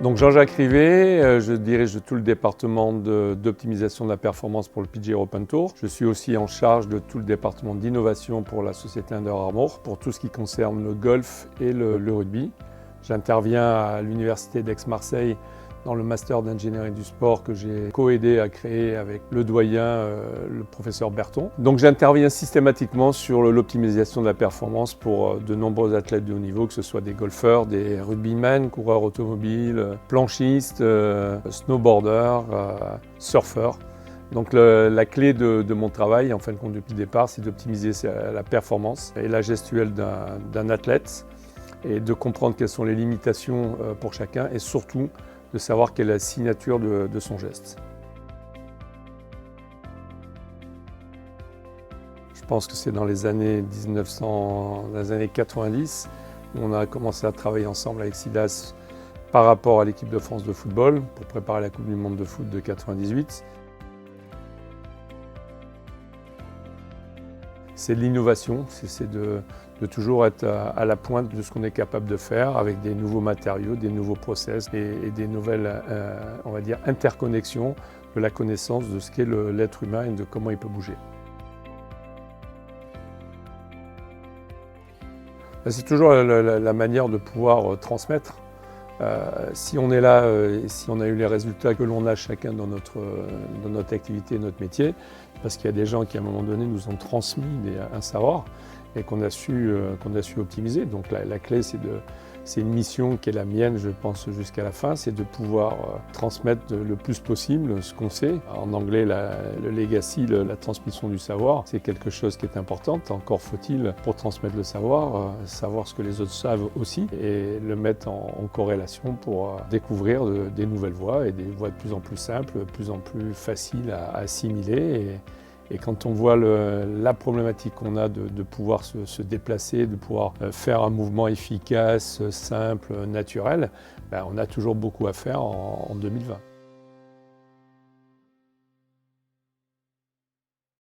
Donc Jean-Jacques Rivet, je dirige tout le département d'optimisation de la performance pour le PGA Open Tour. Je suis aussi en charge de tout le département d'innovation pour la société Under Armour, pour tout ce qui concerne le golf et le rugby. J'interviens à l'université d'Aix-Marseille dans le master d'ingénierie du sport que j'ai co-aidé à créer avec le doyen, le professeur Berton. Donc j'interviens systématiquement sur l'optimisation de la performance pour de nombreux athlètes de haut niveau, que ce soit des golfeurs, des rugbymen, coureurs automobiles, planchistes, snowboarders, surfeurs. Donc la clé de mon travail, en fin de compte depuis le départ, c'est d'optimiser la performance et la gestuelle d'un athlète et de comprendre quelles sont les limitations pour chacun et surtout de savoir quelle est la signature de son geste. Je pense que c'est dans les années 90 où on a commencé à travailler ensemble avec Silas par rapport à l'équipe de France de football pour préparer la Coupe du Monde de foot de 98. C'est de l'innovation, c'est de toujours être à la pointe de ce qu'on est capable de faire avec des nouveaux matériaux, des nouveaux process et des nouvelles, on va dire, interconnexions de la connaissance de ce qu'est l'être humain et de comment il peut bouger. C'est toujours la manière de pouvoir transmettre. Si on est là et si on a eu les résultats que l'on a chacun dans notre activité, notre métier, parce qu'il y a des gens qui à un moment donné nous ont transmis un savoir et qu'on a su optimiser. Donc la clé c'est une mission qui est la mienne, je pense, jusqu'à la fin, c'est de pouvoir transmettre le plus possible ce qu'on sait. En anglais, le legacy, la transmission du savoir, c'est quelque chose qui est important. Encore faut-il, pour transmettre le savoir, savoir ce que les autres savent aussi et le mettre en corrélation pour découvrir des nouvelles voies et des voies de plus en plus simples, de plus en plus faciles à assimiler. Et quand on voit la problématique qu'on a de pouvoir se déplacer, de pouvoir faire un mouvement efficace, simple, naturel, on a toujours beaucoup à faire en 2020.